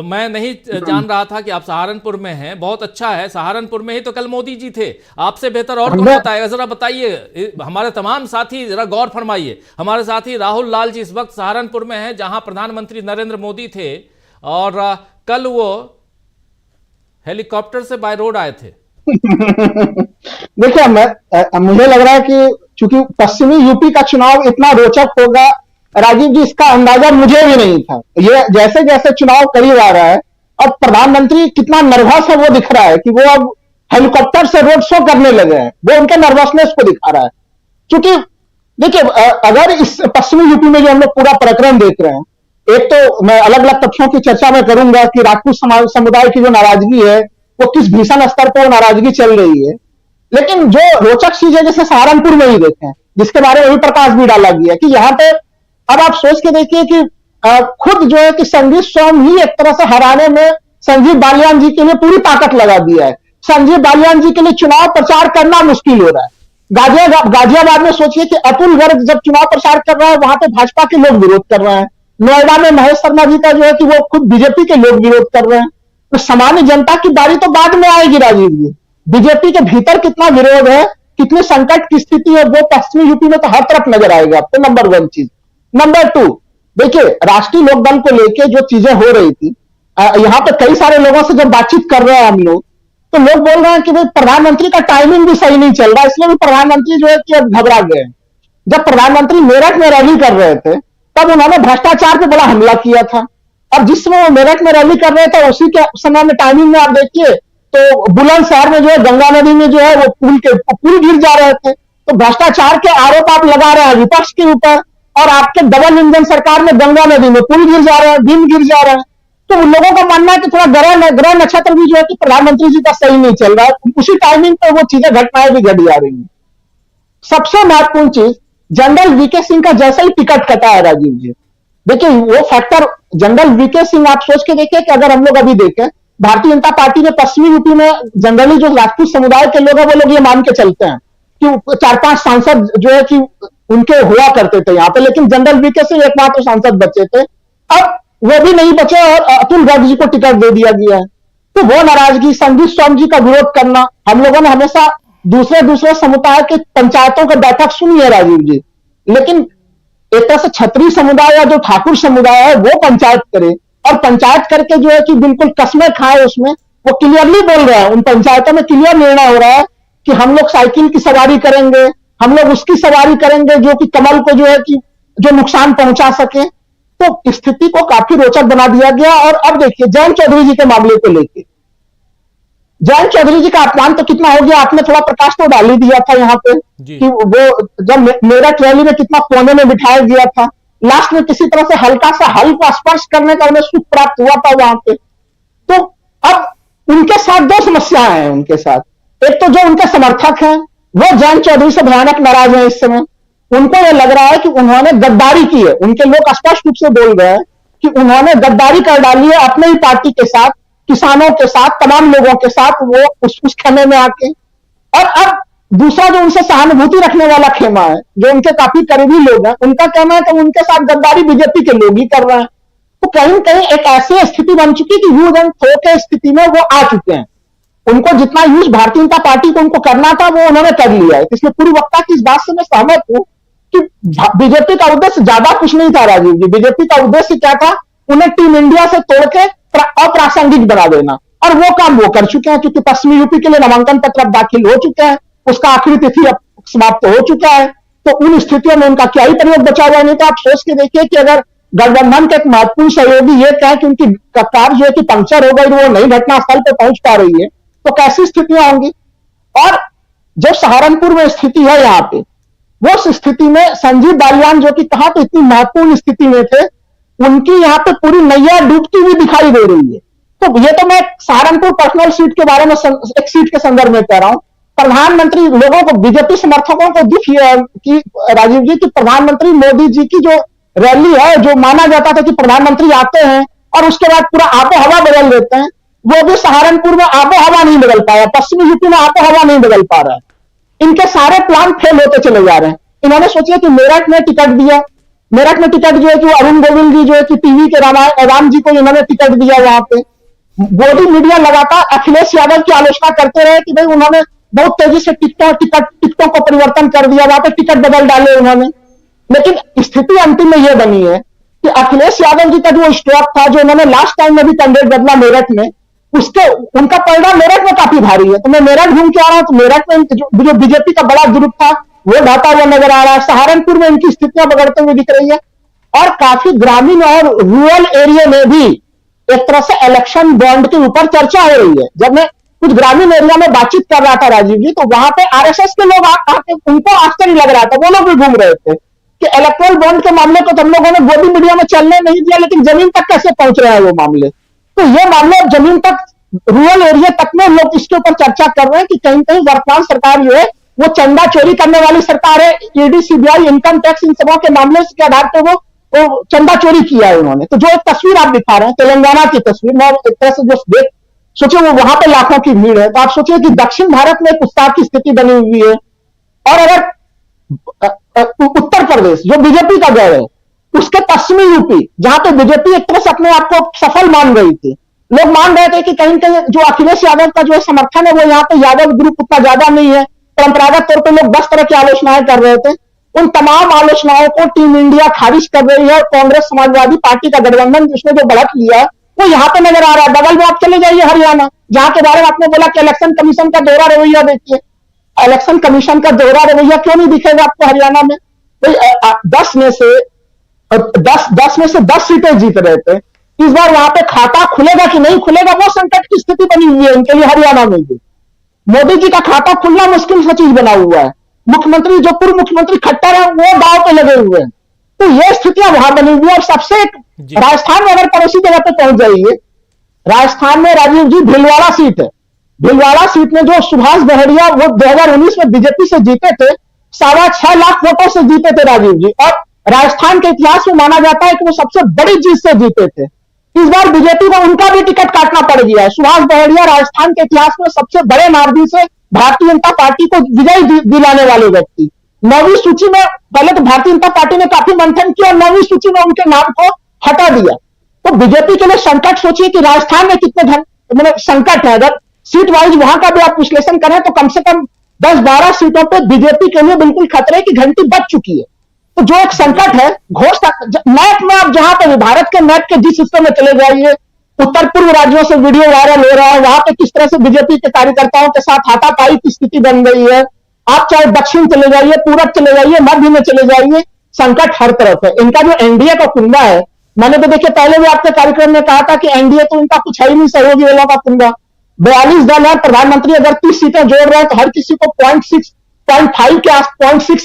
तो मैं नहीं जान रहा था कि आप सहारनपुर में हैं। बहुत अच्छा है, सहारनपुर में ही तो कल मोदी जी थे। आपसे बेहतर और कौन बताएगा? जरा बताइए, हमारे तमाम साथी जरा गौर फरमाइए। हमारे साथी राहुल लाल जी इस वक्त सहारनपुर में हैं, जहां प्रधानमंत्री नरेंद्र मोदी थे और कल वो हेलीकॉप्टर से बाय रोड आए थे। देखिए, मुझे लग रहा है कि चूंकि पश्चिमी यूपी का चुनाव इतना रोचक होगा, राजीव जी, इसका अंदाजा मुझे भी नहीं था। ये जैसे जैसे चुनाव करीब आ रहा है और प्रधानमंत्री कितना नर्वस है वो दिख रहा है कि वो अब हेलीकॉप्टर से रोड शो करने लगे हैं। वो उनके नर्वसनेस को दिखा रहा है। क्योंकि देखिए, अगर इस पश्चिमी यूपी में जो हम लोग पूरा प्रकरण देख रहे हैं, एक तो मैं अलग अलग तथ्यों की चर्चा में करूंगा कि राजपूत समुदाय की जो नाराजगी है वो किस भीषण स्तर पर वो नाराजगी चल रही है। लेकिन जो रोचक चीज है, जैसे सहारनपुर में ही देखें, जिसके बारे में भी प्रकाश भी डाला गया कि यहाँ पे अब आप सोच के देखिए कि खुद जो है कि संजीव स्वयं ही एक तरह से हराने में संजीव बालियान जी के लिए पूरी ताकत लगा दिया है। संजीव बालियान जी के लिए चुनाव प्रचार करना मुश्किल हो रहा है। गाजियाबाद में सोचिए कि अतुल गर्ग जब चुनाव प्रचार कर रहा है, वहां पे भाजपा के लोग विरोध कर रहे हैं। नोएडा में महेश शर्मा जी का जो है कि वो खुद बीजेपी के लोग विरोध कर रहे हैं। तो सामान्य जनता की बारी तो बाद में आएगी राजीव जी। बीजेपी के भीतर कितना विरोध है, कितनी संकट की स्थिति है, वो पश्चिमी यूपी में तो हर तरफ नजर आएगा आपको। नंबर वन चीज। नंबर टू, देखिए, राष्ट्रीय लोकदल को लेके जो चीजें हो रही थी, यहाँ पे कई सारे लोगों से जब बातचीत कर रहे हैं हम लोग, तो लोग बोल रहे हैं कि भाई प्रधानमंत्री का टाइमिंग भी सही नहीं चल रहा, इसलिए भी प्रधानमंत्री जो है कि अब घबरा गए। जब प्रधानमंत्री मेरठ में रैली कर रहे थे तब उन्होंने भ्रष्टाचार पे बड़ा हमला किया था। अब जिस समय वो मेरठ में रैली कर रहे थे उसी के समय में टाइमिंग में आप देखिए तो बुलंदशहर में जो है गंगा नदी में जो है वो पुल गिर जा रहे थे। तो भ्रष्टाचार के आरोप आप लगा रहे हैं विपक्ष के ऊपर, और आपके डबल इंजन सरकार में गंगा नदी में पुल गिर जा रहे हैं, दिन गिर जा रहे हैं। तो उन लोगों का मानना है कि थोड़ा ग्रह नक्षत्र भी जो है कि प्रधानमंत्री जी का सही नहीं चल रहा है। उसी टाइमिंग पर वो चीजें घटनाएं भी घट जा रही है। सबसे महत्वपूर्ण चीज, जनरल वीके सिंह का जैसे ही टिकट कटा है राजीव जी, देखिए वो फैक्टर जनरल वीके सिंह, आप सोच के देखिए कि अगर हम लोग अभी देखें, भारतीय जनता पार्टी ने पश्चिमी यूपी में जनरली जो राजपूत समुदाय के लोग हैं वो लोग ये मान के चलते हैं कि 4-5 सांसद जो है कि उनके हुआ करते थे यहाँ पे, लेकिन जनरल वीके सिंह एकमात्र सांसद बचे थे। अब वो भी नहीं बचे और अतुल गर्ग जी को टिकट दे दिया गया है। तो वो नाराजगी, संजीव स्वामी जी का विरोध करना, हम लोगों ने हमेशा दूसरे समुदाय के पंचायतों की बैठक सुनी है राजीव जी, लेकिन एक तरह से क्षत्रिय समुदाय या जो ठाकुर समुदाय है वो पंचायत करे, और पंचायत करके जो है कि बिल्कुल कस्में खाए, उसमें वो क्लियरली बोल रहे हैं। उन पंचायतों में क्लियर निर्णय हो रहा है कि हम लोग साइकिल की सवारी करेंगे, हम लोग उसकी सवारी करेंगे जो कि कमल को जो है कि जो नुकसान पहुंचा सके। तो स्थिति को काफी रोचक बना दिया गया। और अब देखिए जयंत चौधरी जी के मामले को लेकर, जयंत चौधरी जी का अपमान तो कितना हो गया, आपने थोड़ा प्रकाश तो डाल ही दिया था यहाँ पे कि वो जब मेरठ रैली में कितना कोने में बिठाया गया था, लास्ट में किसी तरह से हल्का सा हल को स्पर्श करने का उन्हें सुख प्राप्त हुआ था वहां पे। तो अब उनके साथ दो समस्याएं हैं उनके साथ। एक तो जो उनके समर्थक हैं वो जयंत चौधरी से भयानक नाराज है इस समय। उनको यह लग रहा है कि उन्होंने गद्दारी की है। उनके लोग स्पष्ट रूप से बोल रहे हैं कि उन्होंने गद्दारी कर डाली है अपने ही पार्टी के साथ, किसानों के साथ, तमाम लोगों के साथ, वो उस खेमे में आके। और अब दूसरा जो उनसे सहानुभूति रखने वाला खेमा है, जो उनके काफी करीबी लोग हैं, उनका कहना है कि उनके साथ गद्दारी बीजेपी के लोग ही कर रहे हैं। तो कहीं न कहीं एक ऐसी स्थिति बन चुकी कि यूज एंड थ्रो के स्थिति में वो आ चुके हैं। उनको जितना यूज भारतीय जनता पार्टी को उनको करना था वो उन्होंने कर लिया है। इसलिए पूरी वक्ता की इस बात से मैं सहमत हूं कि बीजेपी का उद्देश्य ज्यादा कुछ नहीं था राजीव जी। बीजेपी का उद्देश्य क्या था? उन्हें टीम इंडिया से तोड़ के अप्रासंगिक बना देना, और वो काम वो कर चुके हैं। क्योंकि पश्चिमी यूपी के लिए नामांकन पत्र अब दाखिल हो चुके हैं, उसका आखिरी तिथि अब समाप्त हो चुका है। तो उन स्थितियों में उनका क्या ही प्रयोग बचा हुआ नहीं था। आप सोच के देखिए कि अगर गठबंधन के एक महत्वपूर्ण सहयोगी ये कहे कि उनकी कार जो है कि पंक्चर हो गई, वो नई घटनास्थल पर पहुंच पा रही है, तो कैसी स्थितियां होंगी। और जो सहारनपुर में स्थिति है यहाँ पे, वो स्थिति में संजीव बालियान जो कि कहा तो इतनी महत्वपूर्ण स्थिति में थे, उनकी यहाँ पे पूरी नैया डूबती हुई दिखाई दे रही है। तो ये तो मैं सहारनपुर पर्सनल सीट के बारे में एक सीट के संदर्भ में कह रहा हूं। प्रधानमंत्री लोगों को, बीजेपी समर्थकों को दुख कि राजीव जी की प्रधानमंत्री मोदी जी की जो रैली है, जो माना जाता था कि प्रधानमंत्री आते हैं और उसके बाद पूरा आबो हवा बदल देते हैं, वो भी सहारनपुर में आबो हवा नहीं बदल पाया, पश्चिमी यूपी में आबो हवा नहीं बदल पा रहा है। इनके सारे प्लान फेल होते चले जा रहे हैं। इन्होंने सोचा कि मेरठ में टिकट दिया, मेरठ में टिकट जो है कि अरुण गोविल जी जो है कि टीवी के राम जी को इन्होंने टिकट दिया वहां पे। मोदी मीडिया लगातार अखिलेश यादव की आलोचना करते रहे कि भाई उन्होंने बहुत तेजी से टिकटों को परिवर्तन कर दिया, वहां पे टिकट बदल डाले उन्होंने। लेकिन स्थिति अंतिम में यह बनी है कि अखिलेश यादव जी का जो स्ट्रोक था, जो उन्होंने लास्ट टाइम में भी कैंडिडेट बदला मेरठ में, उसके उनका परिणाम मेरठ में काफी भारी है। तो मैं मेरठ घूम के आ रहा हूं, तो मेरठ में जो बीजेपी का बड़ा ग्रुप था वो ढाता हुआ नजर आ रहा है। सहारनपुर में इनकी स्थितियां बिगड़ते हुए दिख रही है, और काफी ग्रामीण और रूरल एरिया में भी एक तरह से इलेक्शन बॉन्ड के ऊपर चर्चा हो रही है। जब मैं कुछ ग्रामीण एरिया में बातचीत कर रहा था राजीव जी, तो वहां पे आरएसएस के लोग आके उनको आश्चर्य लग रहा था, वो लोग भी घूम रहे थे कि इलेक्ट्रल बॉन्ड के मामले को तो हम लोगों ने गोदी मीडिया में चलने नहीं दिया, लेकिन जमीन तक कैसे पहुंच रहे हैं वो मामले। तो ये मामले जमीन तक, रूरल एरिया तक में लोग इसके ऊपर चर्चा कर रहे हैं कि कहीं कहीं वर्तमान सरकार जो है वो चंदा चोरी करने वाली सरकार है। ईडी, सीबीआई, इनकम टैक्स, इन सबों के मामले के आधार पर वो चंदा चोरी किया है उन्होंने। तो जो एक तस्वीर आप दिखा रहे हैं तेलंगाना की तस्वीर, मैं एक तरह से जो देख सोचिए वो वहां पे लाखों की भीड़ है, तो आप सोचिए कि दक्षिण भारत में एक उत्साह की स्थिति बनी हुई है। और अगर उत्तर प्रदेश जो बीजेपी का गढ़ है, उसके पश्चिमी यूपी जहां पे बीजेपी एक तरह से अपने आप को सफल मान रही थी, लोग मान रहे थे कि कहीं कहीं जो अखिलेश यादव का जो समर्थन है वो यहाँ पे यादव ग्रुप उतना ज्यादा नहीं है। परंपरागत तौर पर लोग 10 तरह की आलोचनाएं कर रहे थे, उन तमाम आलोचनाओं को टीम इंडिया खारिज कर रही है। कांग्रेस समाजवादी पार्टी का गठबंधन जिसने जो बढ़त लिया वो यहाँ पे नजर आ रहा है। बगल में आप चले जाइए हरियाणा, जहां के बारे में आपने बोला कि इलेक्शन कमीशन का दोहरा रवैया देखिए, इलेक्शन कमीशन का दोहरा रवैया क्यों नहीं दिखेगा आपको हरियाणा में? 10 में से 10 सीटें जीत रहे थे, इस बार वहां पे खाता खुलेगा कि नहीं खुलेगा वो संकट की स्थिति बनी हुई है इनके लिए हरियाणा में भी। मोदी जी का खाता खुलना मुश्किल सा चीज बना हुआ है। मुख्यमंत्री जो पूर्व मुख्यमंत्री खट्टर है वो दांव पे लगे हुए हैं। तो ये स्थितियां वहां बनी हुई है। और सबसे राजस्थान में अगर पड़ोसी जगह पे पहुंच जाइए, राजस्थान में राजीव जी भीलवाड़ा सीट है। भीलवाड़ा सीट में जो सुभाष बहरिया वो 2019 में बीजेपी से जीते थे, 6.25 लाख वोटों से जीते थे राजीव जी, और राजस्थान के इतिहास में माना जाता है कि वो सबसे बड़ी जीत से जीते थे। इस बार बीजेपी को उनका भी टिकट काटना पड़ गया है। सुभाष बहरिया राजस्थान के इतिहास में सबसे बड़े मार्जिन से भारतीय जनता पार्टी को विजय दिलाने वाले व्यक्ति, 9वीं सूची में, पहले तो भारतीय जनता पार्टी ने काफी मंथन किया और 9वीं सूची में उनके नाम को हटा दिया। तो बीजेपी के लिए संकट, सोचिए कि राजस्थान में कितने मतलब संकट है। अगर सीट वाइज वहां का भी आप विश्लेषण करें तो कम से कम 10-12 सीटों पर बीजेपी के लिए बिल्कुल खतरे की घंटी बज चुकी है। तो जो एक संकट है, मैप में आप जहां पर भारत के मैप के जिस हिस्से में चले जाइए, उत्तर पूर्व राज्यों से वीडियो वायरल हो रहा है, वहां पे किस तरह से बीजेपी के कार्यकर्ताओं के साथ हाथापाई की स्थिति बन गई है। आप चाहे दक्षिण चले जाइए, पूरब चले जाइए, मध्य में चले जाइए, संकट हर तरफ है। इनका जो एनडीए का कुंबा है, मैंने तो देखिए पहले भी आपके कार्यक्रम में कहा था कि एनडीए तो इनका कुछ है ही नहीं, सहयोगी दलों का कुंबा। 42 दल है, प्रधानमंत्री अगर 30 सीटें जोड़ रहे हैं तो हर किसी को 0.6 के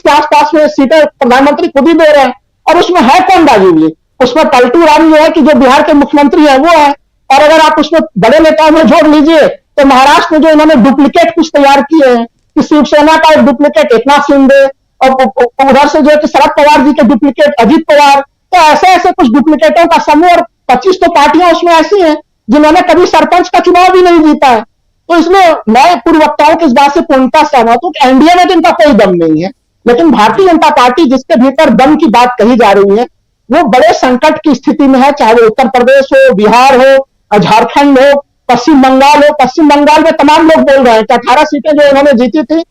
आसपास में सीटें प्रधानमंत्री खुद ही दे रहे हैं। और उसमें है कौन राजीव जी? उसमें पलटू राम जो है कि जो बिहार के मुख्यमंत्री है वो है। और अगर आप उसमें बड़े नेताओं में जोड़ लीजिए तो महाराष्ट्र में जो इन्होंने डुप्लीकेट कुछ तैयार किए हैं, कि शिवसेना का एक डुप्लीकेट एकनाथ शिंदे, और उधर से जो है कि शरद पवार जी के डुप्लीकेट अजीत पवार, तो ऐसे ऐसे कुछ डुप्लीकेटों का समूह, और 25 तो पार्टियां उसमें ऐसी हैं जिन्होंने कभी सरपंच का चुनाव भी नहीं जीता है। तो इसमें मैं पूर्व वक्ताओं की इस बात से पूर्णतः सहमत हूं कि एनडीए में तो इनका कोई दम नहीं है, लेकिन भारतीय जनता पार्टी जिसके भीतर दम की बात कही जा रही है वो बड़े संकट की स्थिति में है। चाहे वो उत्तर प्रदेश हो, बिहार हो, झारखंड हो, पश्चिम बंगाल हो। पश्चिम बंगाल में तमाम लोग बोल रहे हैं कि 18 सीटें जो इन्होंने जीती थी,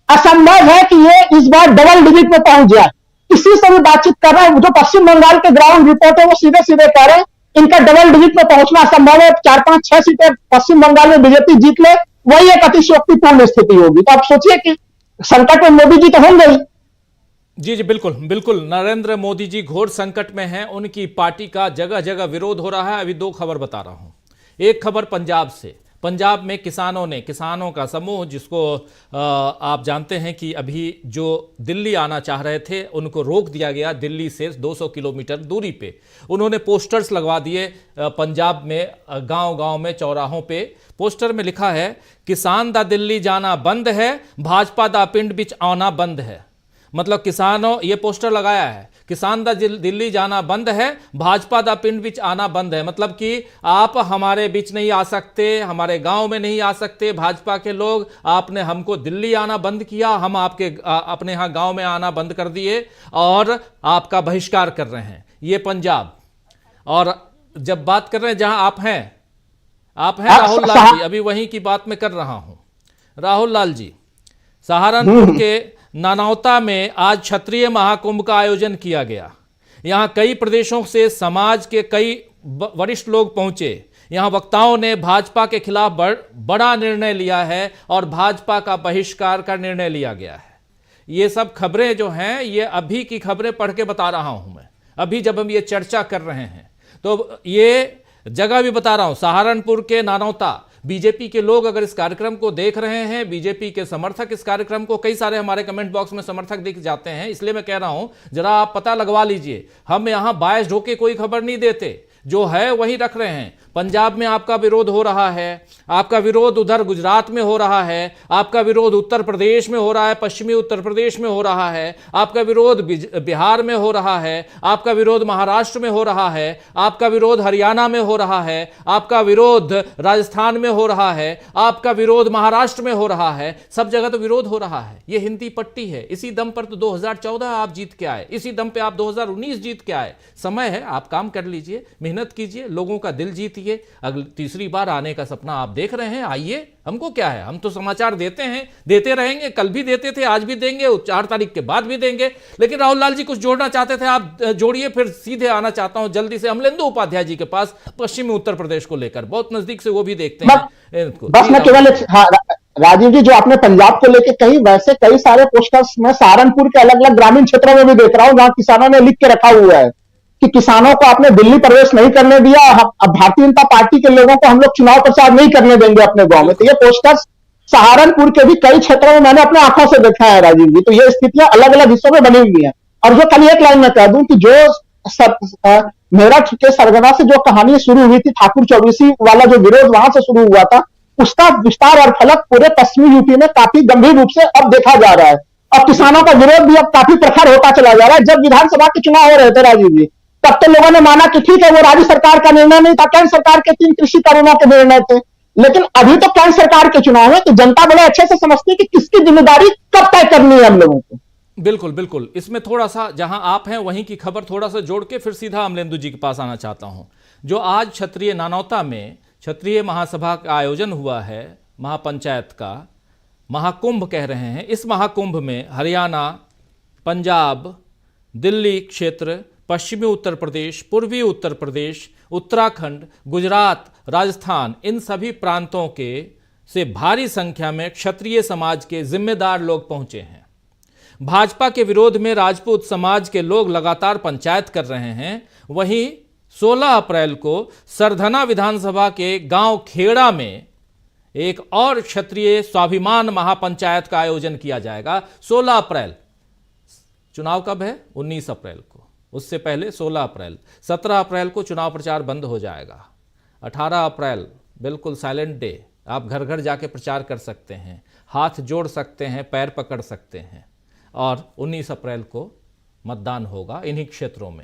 असंभव है कि ये इस बार डबल डिजिट में पहुंच जाए। किसी से भी बातचीत कर रहे हैं, जो पश्चिम बंगाल के ग्राउंड रिपोर्ट है वो सीधे सीधे कह रहे हैं इनका डबल डिजिट में पहुंचना असंभव है। 4-5-6 सीटें पश्चिम बंगाल में बीजेपी जीत ले, वही एक अतिशयोक्तिपूर्ण स्थिति होगी। तो आप सोचिए कि संकट में मोदी जी तो होंगे ही। जी जी, बिल्कुल बिल्कुल। नरेंद्र मोदी जी घोर संकट में हैं, उनकी पार्टी का जगह जगह विरोध हो रहा है। अभी 2 खबर बता रहा हूं। एक खबर पंजाब से। पंजाब में किसानों का समूह, जिसको आप जानते हैं कि अभी जो दिल्ली आना चाह रहे थे उनको रोक दिया गया दिल्ली से 200 किलोमीटर दूरी पे। उन्होंने पोस्टर्स लगवा दिए पंजाब में, गांव-गांव में, चौराहों पे। पोस्टर में लिखा है, किसान दा दिल्ली जाना बंद है, भाजपा दा पिंड बिच आना बंद है। मतलब किसानों, ये पोस्टर लगाया है, किसान दा दिल्ली जाना बंद है, भाजपा दा पिंड बीच आना बंद है। मतलब कि आप हमारे बीच नहीं आ सकते, हमारे गांव में नहीं आ सकते भाजपा के लोग, आपने हमको दिल्ली आना बंद किया, हम आपके अपने यहाँ गांव में आना बंद कर दिए और आपका बहिष्कार कर रहे हैं। ये पंजाब। और जब बात कर रहे हैं जहां आप हैं राहुल लाल जी, अभी वहीं की बात मैं कर रहा हूं। राहुल लाल जी, सहारनपुर के नानौता में आज क्षत्रिय महाकुंभ का आयोजन किया गया। यहां कई प्रदेशों से समाज के कई वरिष्ठ लोग पहुंचे। यहां वक्ताओं ने भाजपा के खिलाफ बड़ा निर्णय लिया है और भाजपा का बहिष्कार का निर्णय लिया गया है। ये सब खबरें जो हैं, ये अभी की खबरें पढ़ के बता रहा हूं मैं, अभी जब हम ये चर्चा कर रहे हैं। तो ये जगह भी बता रहा हूं, सहारनपुर के नानौता। बीजेपी के लोग अगर इस कार्यक्रम को देख रहे हैं, बीजेपी के समर्थक इस कार्यक्रम को, कई सारे हमारे कमेंट बॉक्स में समर्थक दिख जाते हैं, इसलिए मैं कह रहा हूं जरा आप पता लगवा लीजिए। हम यहां बायस ढोके कोई खबर नहीं देते, जो है वही रख रहे हैं। पंजाब में आपका विरोध हो रहा है, आपका विरोध उधर गुजरात में हो रहा है, आपका विरोध उत्तर प्रदेश में हो रहा है, पश्चिमी उत्तर प्रदेश में हो रहा है, आपका विरोध बिहार में हो रहा है, आपका विरोध महाराष्ट्र में हो रहा है, आपका विरोध हरियाणा में हो रहा है, आपका विरोध राजस्थान में हो रहा है, आपका विरोध महाराष्ट्र में हो रहा है। सब जगह तो विरोध हो रहा है। ये हिंदी पट्टी है। इसी दम पर तो 2014 आप जीत के आए, इसी दम पे आप 2019 जीत के आए। समय है, आप काम कर लीजिए, मेहनत कीजिए, लोगों का दिल जीतिए। अगली तीसरी बार आने का सपना आप देख रहे हैं, आइए, हमको क्या है, हम तो समाचार देते हैं, देते रहेंगे, कल भी देते थे, आज भी देंगे, 4 तारीख के बाद भी देंगे। लेकिन राहुल लाल जी कुछ जोड़ना चाहते थे, आप जोड़िए, फिर सीधे आना चाहता हूं जल्दी से अमलेंदु उपाध्याय जी के पास, पश्चिमी उत्तर प्रदेश को लेकर, बहुत नजदीक से वो भी देखते हैं। बस मैं केवल राजीव जी, जो आपने पंजाब को लेकर कही, वैसे कई सारे पोस्टर्स मैं सहारनपुर के अलग अलग ग्रामीण क्षेत्रों में भी देख रहा हूं, जहां किसानों ने लिख के रखा हुआ है कि किसानों को आपने दिल्ली प्रवेश नहीं करने दिया, अब भारतीय जनता पार्टी के लोगों को हम लोग चुनाव प्रचार नहीं करने देंगे अपने गांव में। तो ये पोस्टर्स सहारनपुर के भी कई क्षेत्रों में मैंने अपने आंखों से देखा है राजीव जी। तो ये स्थितियां अलग अलग हिस्सों में बनी हुई हैं। और जो कल एक लाइन में कह दूं कि जो मेरठ के सरगना से जो कहानी शुरू हुई थी, ठाकुर चौबीसी वाला जो विरोध वहां से शुरू हुआ था, उसका विस्तार और फलक पूरे पश्चिमी यूपी में काफी गंभीर रूप से अब देखा जा रहा है। और किसानों का विरोध भी अब काफी प्रखर होता चला जा रहा है। जब विधानसभा के चुनाव हो रहे थे राजीव जी, तब तो लोगों ने माना कि ठीक है, वो राज्य सरकार का निर्णय नहीं था, केंद्र सरकार के 3 कृषि कानूनों के निर्णय थे। लेकिन अभी तो केंद्र सरकार के चुनाव है, तो जनता बड़े अच्छे से समझती है कि किसकी जिम्मेदारी कब तय करनी है हम लोगों को। बिल्कुल बिल्कुल। इसमें थोड़ा सा, जहां आप हैं वहीं की खबर थोड़ा सा जोड़ के फिर सीधा अमलेंदु जी के पास आना चाहता हूं। जो आज क्षत्रिय नानौता में क्षत्रिय महासभा का आयोजन हुआ है, महापंचायत का महाकुंभ कह रहे हैं, इस महाकुंभ में हरियाणा, पंजाब, दिल्ली क्षेत्र, पश्चिमी उत्तर प्रदेश, पूर्वी उत्तर प्रदेश, उत्तराखंड, गुजरात, राजस्थान, इन सभी प्रांतों के से भारी संख्या में क्षत्रिय समाज के जिम्मेदार लोग पहुंचे हैं। भाजपा के विरोध में राजपूत समाज के लोग लगातार पंचायत कर रहे हैं। वहीं 16 अप्रैल को सरधना विधानसभा के गांव खेड़ा में एक और क्षत्रिय स्वाभिमान महापंचायत का आयोजन किया जाएगा। 16 अप्रैल, चुनाव कब है? 19 अप्रैल को, उससे पहले 16 अप्रैल। 17 अप्रैल को चुनाव प्रचार बंद हो जाएगा। 18 अप्रैल बिल्कुल साइलेंट डे, आप घर घर जाके प्रचार कर सकते हैं, हाथ जोड़ सकते हैं, पैर पकड़ सकते हैं। और 19 अप्रैल को मतदान होगा इन्हीं क्षेत्रों में।